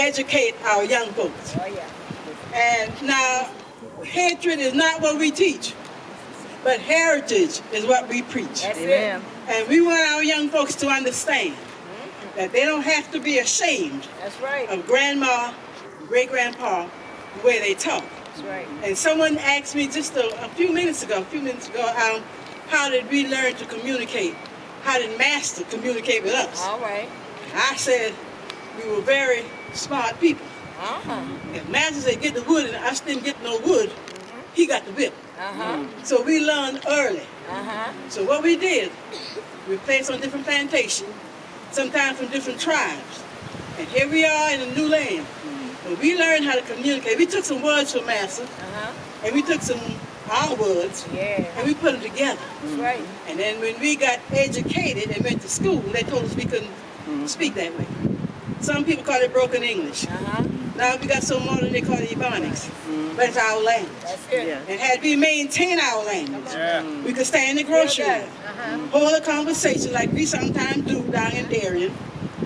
educate our young folks. Oh, yeah. And now, hatred is not what we teach, but heritage is what we preach. That's Amen. it. And we want our young folks to understand that they don't have to be ashamed That's right. of grandma, great-grandpa, the way they talk. That's right. And someone asked me just a few minutes ago, how did we learn to communicate? How did Master communicate with us? All right. I said we were very smart people. Uh-huh. If Master said get the wood and us didn't get no wood, he got the whip. Uh-huh. So we learned early. Uh-huh. So what we did, we placed on different plantations, sometimes from different tribes. And here we are in a new land. But we learned how to communicate. We took some words from Master, Uh-huh. and we took our words, Yeah. and we put them together. That's right. And then when we got educated and went to school, they told us we couldn't speak that way. Some people call it broken English. Uh-huh. Now we got so modern they call it Ebonics. But it's our language. That's it. Yeah. And had we maintained our language, Yeah. we could stay in the grocery Feel line, that. hold a conversation like we sometimes do down in Darien,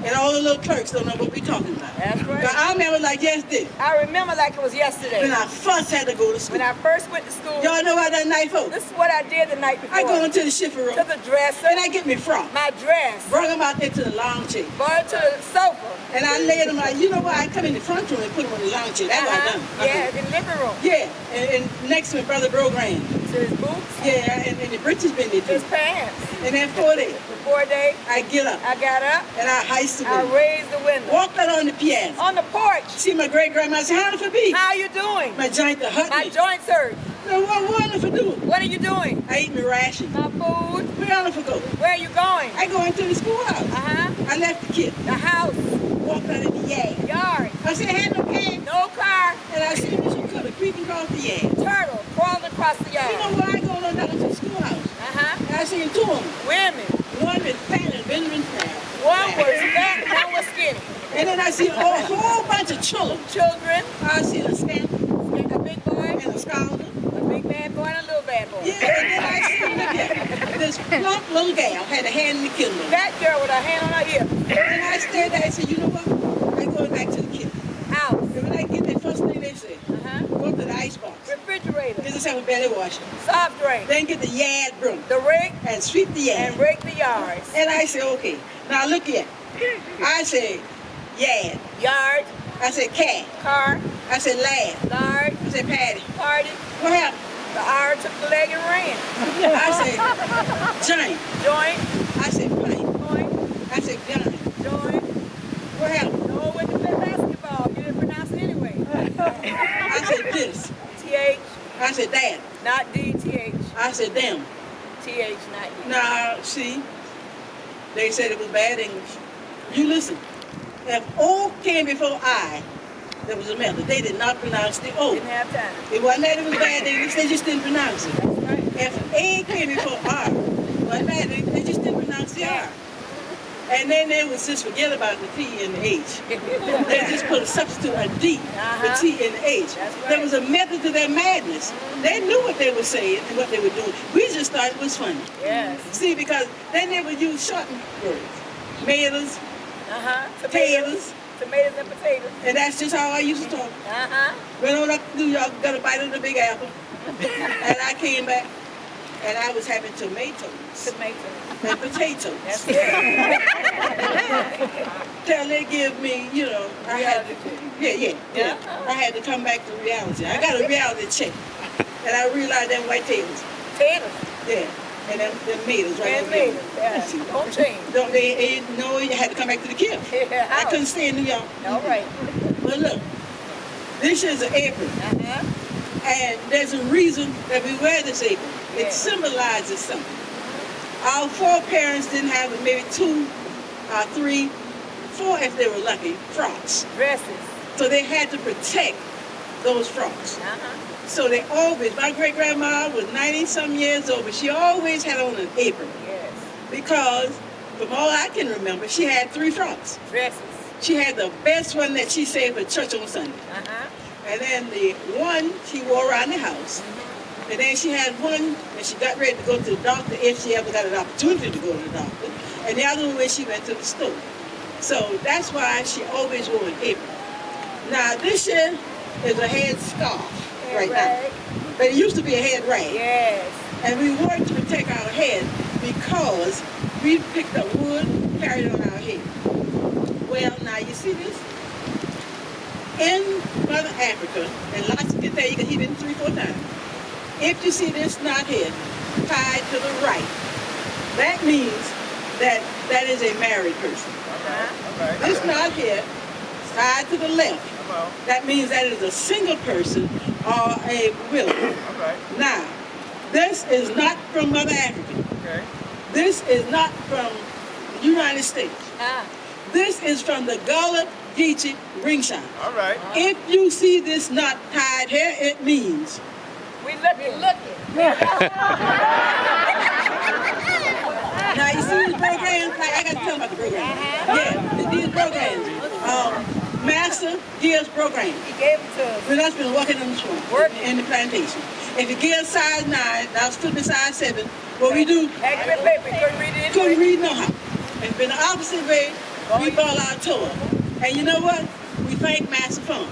and all the little clerks don't know what we're talking about. That's right. But I remember like yesterday, I remember like it was yesterday. when I first had to go to school. When I first went to school, Y'all know about that night, folks? this is what I did the night before. I go into the shifting room, to the dresser, and I get me frock. my dress, Brought them out there to the lounge chair. brought it to the sofa. And I laid them out. You know why I come in the front room and put them on the lounge chair? That's what I done. Yeah, in the living room. Yeah. And next to my brother Brogram. To his boots, Yeah, and the britches been there his too. pants. And then 4 days, Before day, I get up I got up, and I heist the I window. raised the window. Walked out on the piazza. On the porch. See my great grandma say, how for be? How you doing? My joint to hurt My me. joints hurt. No, what for do? What are you doing? I eat my ration. My food. Where I for go? Where are you going? I go into the schoolhouse. Uh-huh. I left the kid. The house. Walked out in the yard. Yard. I said, I had no car. No car. And I see Mr. Cutter creeping across the yard. Turtle crawling across the You know yard. where I go on down to the schoolhouse? Uh-huh. And I seen two of them. Women. One was fat and Benjamin Fat. One was fat, one was skinny. And then I see a whole bunch of children. Children. I see a scamp A big boy. and a scholar. A big bad boy and a little bad boy. Yeah, and then I see look at this plump little gal had a hand in the kindle. That girl with her hand on her hip. And I stared there and said, you know what? I'm going back to the kitchen. House. And when I get there, first thing they say, Uh-huh. go to the icebox. Refrigerator. Get yourself a belly washer. Soft drink. Then get the yard broom The rake and sweep the yard. and rake the yards. And I said, okay. Now look here. I said, yard. Yard. I said, cat. Car. I said, lad. Lard. I said, patty. Party. What happened? The R took the leg and ran. I said, giant. Joint. I said, pint. Point. I said, gun. Joint. What happened? No, when you play basketball, you didn't pronounce it anyway. I said, this. TH, I said, that. not DTH. I said, them. TH, not D. Now, see, they said it was bad English. You listen. If O came before I, there was a method. They did not pronounce the O. Didn't have time. It wasn't that it was bad English, they just didn't pronounce it. That's right. If A came before R, it wasn't bad English, they just didn't pronounce the R. And then they would just forget about the T and the H. They just put a substitute, a D, the T and the H. That's right. There was a method to their madness. They knew what they were saying and what they were doing. We just thought it was funny. Yes. See, because they never use shortened words. Tomatoes, Uh-huh. potatoes, Tomatoes and potatoes. and that's just how I used to talk. Uh-huh. Went on up to New York, got a bite of the Big Apple, and I came back, and I was having tomatoes Tomatoes. and potatoes. That's it. Till they give me, you know, I had to, yeah. I had to come back to reality. I got a reality check, and I realized them white tables, Potatoes. yeah, and them tomatoes right And over there. tomatoes. Yeah. Don't change. Don't they? No, you had to come back to the kill. Yeah. I couldn't stay in New York. All right. But look, this is an apron, Uh-huh. and there's a reason that we wear this apron. Yeah. It symbolizes something. Our foreparents didn't have maybe 2, 3, 4 if they were lucky, frocks. Dresses. So they had to protect those frocks. Uh-huh. So they always, my great-grandma was 90-some years old, but she always had on an apron Yes. because, from all I can remember, she had 3 frocks. Dresses. She had the best one that she saved for church on Sunday. Uh-huh. And then the one she wore around the house. And then she had one when she got ready to go to the doctor, if she ever got an opportunity to go to the doctor. And the other one when she went to the store. So that's why she always wore an apron. Now this here is a head scarf right now. But it used to be a head rag. Yes. And we worked to protect our head because we picked up wood, carried it on our head. Well, now you see this? In Mother Africa, and lots of can tell you can hit it 3-4 times. If you see this knot here tied to the right, that means that that is a married person. Okay. This knot here tied to the left. That means that is a single person or a widow. Okay. Now, this is not from Mother Africa. Okay. This is not from the United States. Ah. This is from the Gullah Geechee ring shine. All right. If you see this knot tied here, it means We looking. now you see these programs. Like, I got to tell about the program. Yeah, these programs. Master gives programs. He gave it to us. We've just been working in the swamp, Working. in the plantation. If you give size 9, that's flipping size 7. What we do, Accurate paper. Couldn't read it. couldn't read no how. If been the opposite way, we ball our toe up. And you know what? We thank Master Fun.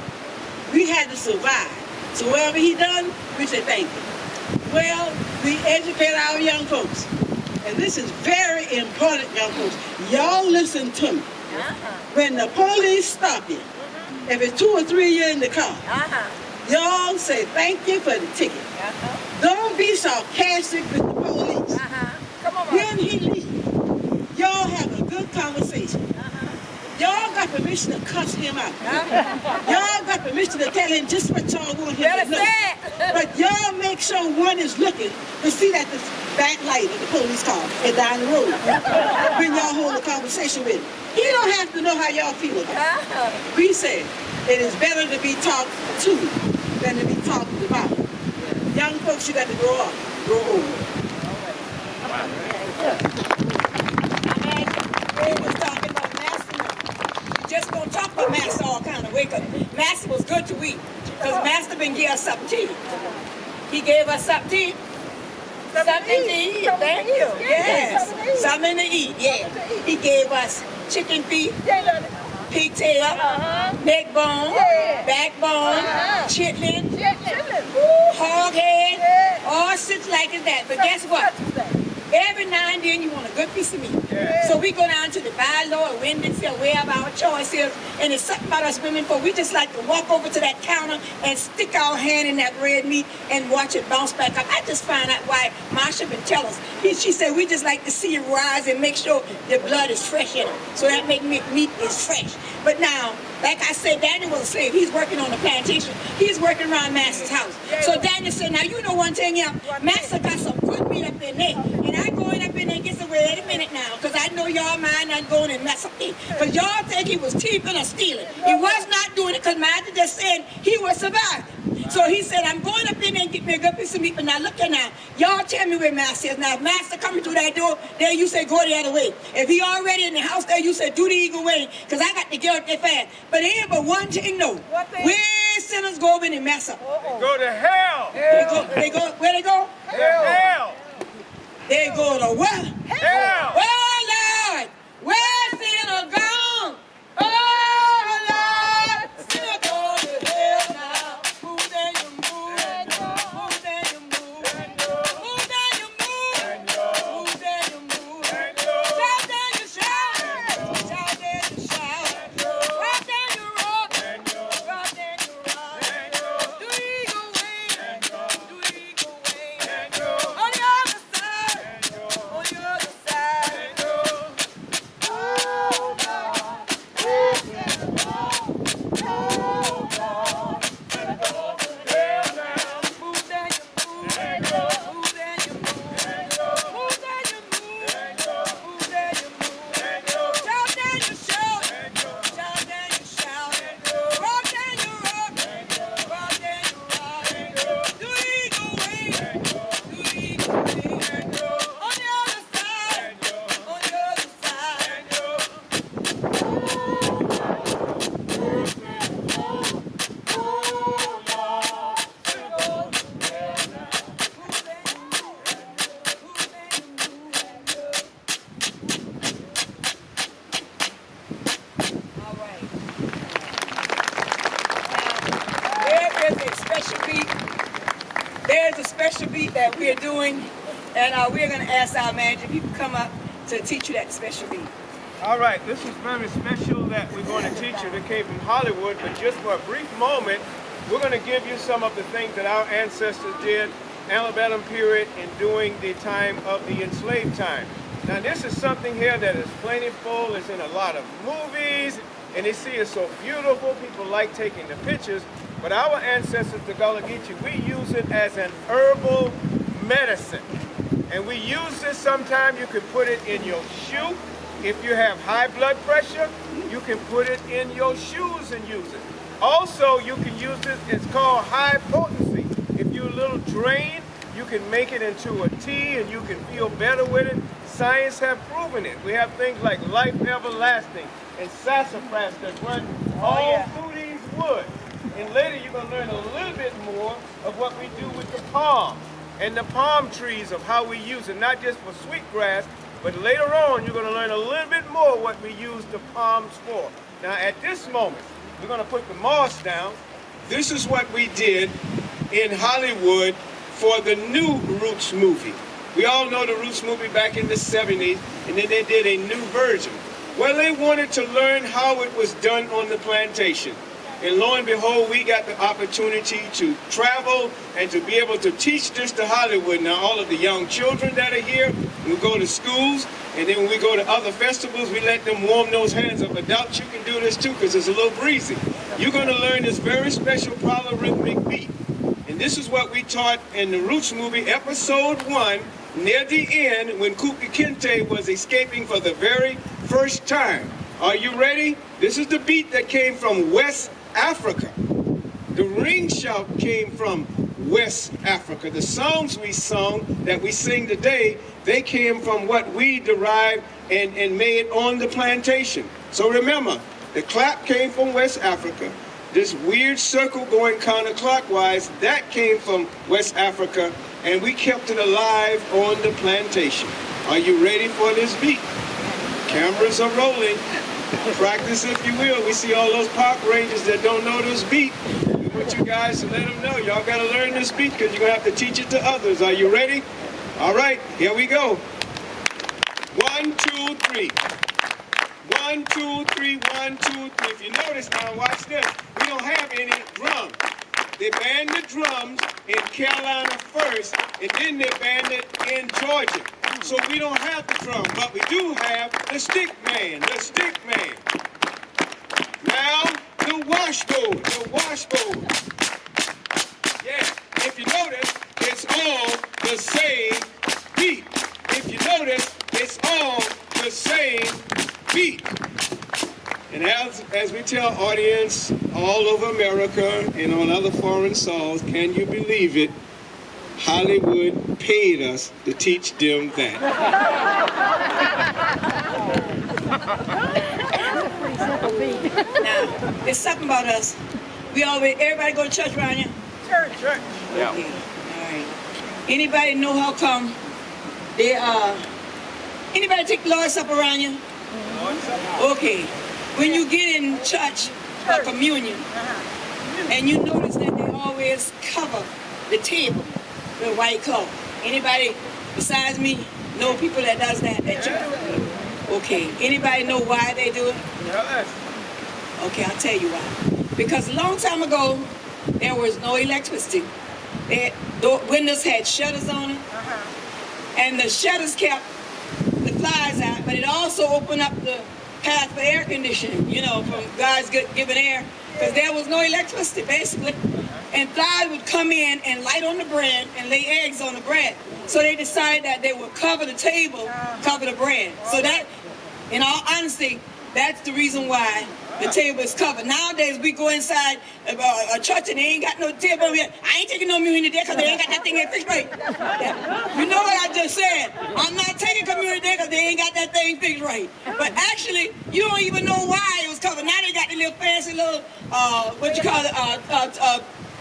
We had to survive. So whatever he done, we say thank you. Well, we educate our young folks. And this is very important, young folks. Y'all listen to me. When the police stop you, if it's 2 or 3 years in the car, y'all say thank you for the ticket. Don't be sarcastic with the police. Come on, When he leaves, y'all have a good conversation. Y'all got permission to cuss him out. Y'all got permission to tell him just what y'all want him to know. But y'all make sure one is looking to see that the back light of the police car is down the road. When y'all hold a conversation with him. He don't have to know how y'all feel about it. We say it is better to be talked to than to be talked about. Young folks, you got to grow up, grow old. We was talking about Master. We just gonna talk about Master all kind of way, because Master was good to eat. Because Master been give us something to eat. He gave us something to eat. Something to eat. Thank you. Yes. Something to eat. Yeah. He gave us chicken feet, pigtail, neck bone, backbone, chitlin, hog head, all such like that. But guess what? Every now and then you want a good piece of meat. So we go down to the Bayou or Wendy's or wherever our choice is, and it's something about us women, for we just like to walk over to that counter and stick our hand in that red meat and watch it bounce back up. I just find out why Marsha been tell us. She said we just like to see it rise and make sure the blood is fresh in it. So that make meat is fresh. But now, like I said, Daniel was a slave. He's working on the plantation. He's working around Master's house. So Daniel said, now you know one thing, yeah, Master got some good meat up in there. And I going up in there and get some, wait a minute now, because I know y'all mind not going and mess up me. Because y'all think he was thieving or stealing. He was not doing it because Master just said he was surviving. So he said, I'm going up in there and get me a good piece of meat. But now look at now. Y'all tell me where Master is. Now if Master coming through that door, there you say go the other way. If he already in the house there, you say do the eagle way. Because I got to get up there fast. But there ain't but one thing no. Where sinners go when they mess up? Go to hell. They go, where they go? Hell. They go to what? Hell. Oh Lord, where sinners gone? Oh Lord, sinners go to hell now. Move then you move, move then you move, move then you move, move then you move. Shout then you shout, shout then you shout, rock then you rock, rock then you rock. Do eagle way, do eagle way. On the other side, on the other side. special beat. There's a special beat that we're doing, and we're going to ask our manager people to come up to teach you that special beat. All right, this is very special that we're going to teach you that came from Hollywood, but just for a brief moment, we're going to give you some of the things that our ancestors did antebellum period and during the time of the enslaved time. Now this is something here that is plentiful, it's in a lot of movies, and they see it so beautiful, people like taking the pictures, but our ancestors, the Gullah Geechee, we use it as an herbal medicine. And we use this sometimes, you can put it in your shoe. If you have high blood pressure, you can put it in your shoes and use it. Also, you can use this, it's called high potency. If you're a little drained, you can make it into a tea and you can feel better with it. Science have proven it. We have things like Life Everlasting and sassafras that run all through these woods. And later you're going to learn a little bit more of what we do with the palm and the palm trees of how we use it, not just for sweetgrass, but later on you're going to learn a little bit more what we use the palms for. Now at this moment, we're going to put the moss down. This is what we did in Hollywood for the new Roots movie. We all know the Roots movie back in the 70s, and then they did a new version. Well, they wanted to learn how it was done on the plantation. And lo and behold, we got the opportunity to travel and to be able to teach this to Hollywood. Now, all of the young children that are here, we go to schools, and then when we go to other festivals, we let them warm those hands up. Adults, you can do this too, because it's a little breezy. You're going to learn this very special polyrhythmic beat. And this is what we taught in the Roots movie, episode 1, near the end, when Gullah Geechee was escaping for the very first time. Are you ready? This is the beat that came from West Africa. The ring shout came from West Africa. The songs we sung that we sing today, they came from what we derived and made on the plantation. So remember, the clap came from West Africa. This weird circle going counterclockwise, that came from West Africa, and we kept it alive on the plantation. Are you ready for this beat? Cameras are rolling. Practice if you will. We see all those park rangers that don't know this beat. We want you guys to let them know. Y'all got to learn this beat because you're going to have to teach it to others. Are you ready? All right, here we go. 1, 2, 3. 1, 2, 3, 1, 2, 3. If you notice now, watch this. We don't have any drums. They banned the drums in Carolina first, and then they banned it in Georgia. So we don't have the drum, but we do have the stick man, the stick man. Now, the washboard, the washboard. Yeah, if you notice, it's all the same beat. If you notice, it's all the same beat. And as we tell audience all over America and on other foreign soils, can you believe it? Hollywood paid us to teach them that. Now, there's something about us. Everybody go to church around here? Church. Yeah. Okay. All right. Anybody know how come anybody take the Lord's Supper around you? Okay. When you get in church for communion, and you notice that they always cover the table with white cloth. Anybody besides me know people that does that at church? Okay. Anybody know why they do it? Yes. Okay, I'll tell you why. Because a long time ago, there was no electricity. The windows had shutters on it, and the shutters kept the flies out, but it also opened up the path for air conditioning, you know, from God's given air, because there was no electricity, basically. And flies would come in and light on the bread and lay eggs on the bread. So they decided that they would cover the table, cover the bread. So that, in all honesty, that's the reason why the table is covered. Nowadays, we go inside a church and they ain't got no table over here. I ain't taking no communion there because they ain't got that thing fixed right. Yeah. You know what I just said? I'm not taking communion there because they ain't got that thing fixed right. But actually, you don't even know why it was covered. Now they got the little fancy little,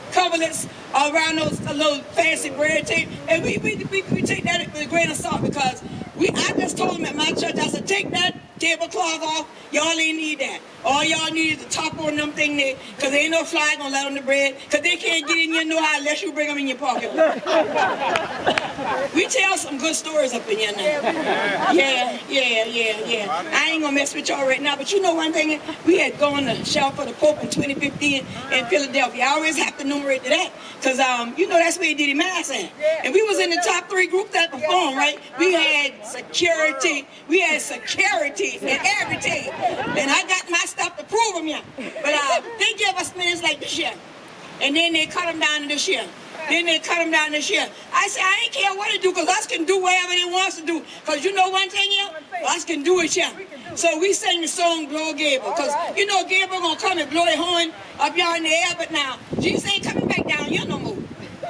coverlets around those little fancy bread tape. And we take that with a grain of salt because I just told them at my church, I said, take that tablecloth off. Y'all ain't need that. All y'all need is the top on them thing there, because there ain't no fly gonna let on the bread, because they can't get in your know-how unless you bring them in your pocket. We tell some good stories up in here now. Yeah. I ain't gonna mess with y'all right now, but you know one thing? We had gone to shout for the Pope in 2015 in Philadelphia. I always have to enumerate to that, because you know that's where he did his mass at. And we was in the top 3 group that performed, right? We had security and everything. And I got my stuff to prove them, yeah. But they give us minutes like this year. And then they cut them down to this year. I said, I ain't care what they do, because us can do whatever they want us to do. Because you know one thing, yeah? Us can do it, yeah. So we sang the song, Blow Gabriel. Because you know Gabriel gonna come and blow their horn up y'all in the air, but now, Jesus ain't coming back down here no more.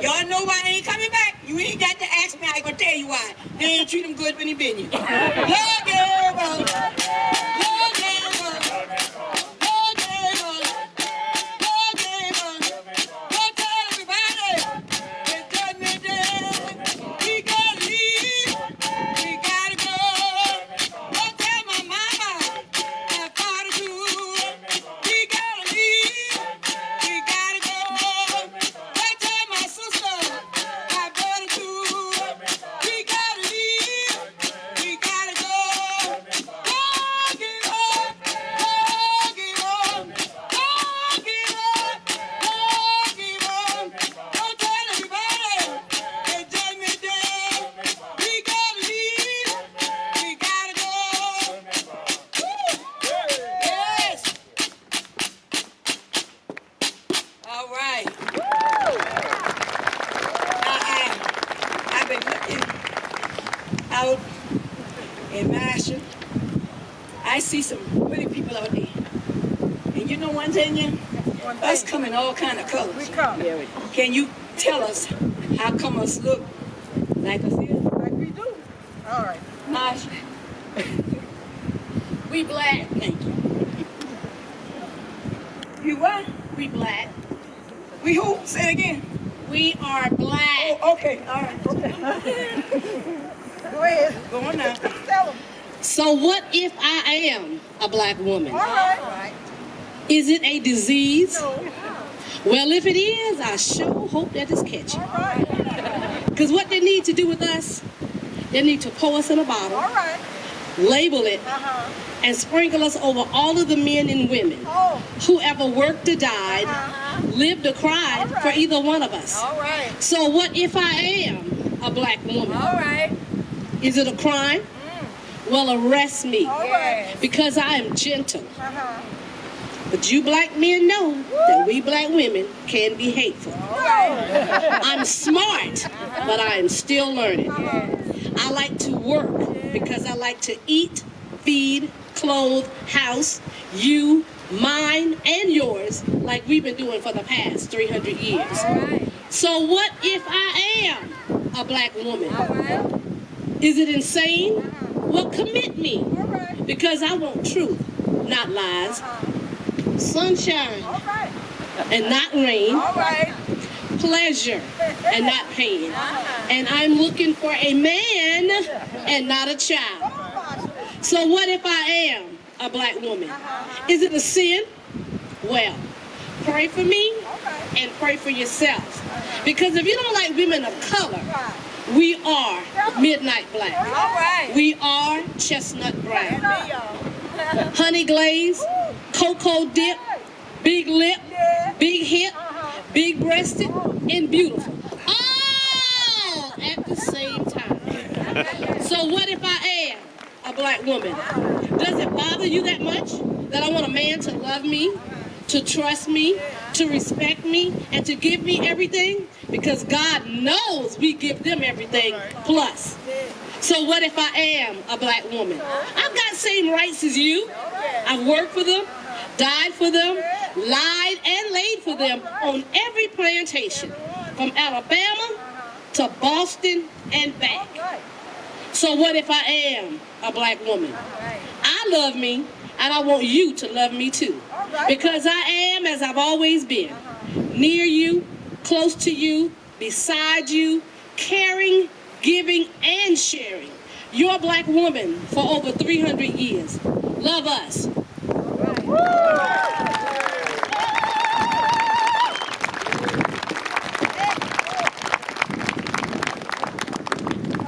Y'all know why he ain't coming back? You ain't got to ask me, I ain't gonna tell you why. They ain't treat him good when he been here. Blow Gabriel. I see some pretty people out there. And you know one thing, yeah? Us come in all kind of colors. We come. Can you tell us how come us look like us here? Like we do. All right. Masha? We black. Thank you. You what? We black. We who? Say it again. We are black. Oh, okay. All right. Okay. Go ahead. Go on now. Tell them. So what if I am a black woman? All right. Is it a disease? No. Well, if it is, I sure hope that it's catchy. All right. Because what they need to do with us, they need to pour us in a bottle, All right. label it, Uh-huh. and sprinkle us over all of the men and women Oh. who ever worked or died, Uh-huh. lived or cried All right. for either one of us. All right. So what if I am a black woman? All right. Is it a crime? Well, arrest me, All right. because I am gentle. Uh-huh. But you black men know that we black women can be hateful. All right. I'm smart, but I am still learning. I like to work because I like to eat, feed, clothe, house, you, mine, and yours, like we've been doing for the past 300 years. All right. So what if I am a black woman? All right. Is it insane? Well, commit me, All right. because I want truth, not lies, sunshine All right. and not rain, All right. pleasure and not pain. And I'm looking for a man and not a child. So what if I am a black woman? Is it a sin? Well, pray for me and pray for yourself. Because if you don't like women of color, we are midnight black. All right. We are chestnut brown. Honey glaze, cocoa dip, big lip, big hip, big breasted, and beautiful. All at the same time. So what if I am a black woman? Does it bother you that much that I want a man to love me, to trust me, to respect me, and to give me everything? Because God knows we give them everything plus. So what if I am a black woman? I've got same rights as you. I've worked for them, died for them, lied and laid for them on every plantation, from Alabama to Boston and back. So what if I am a black woman? I love me, and I want you to love me too. Because I am as I've always been, near you, close to you, beside you, caring, giving, and sharing. You're a black woman for over 300 years. love us.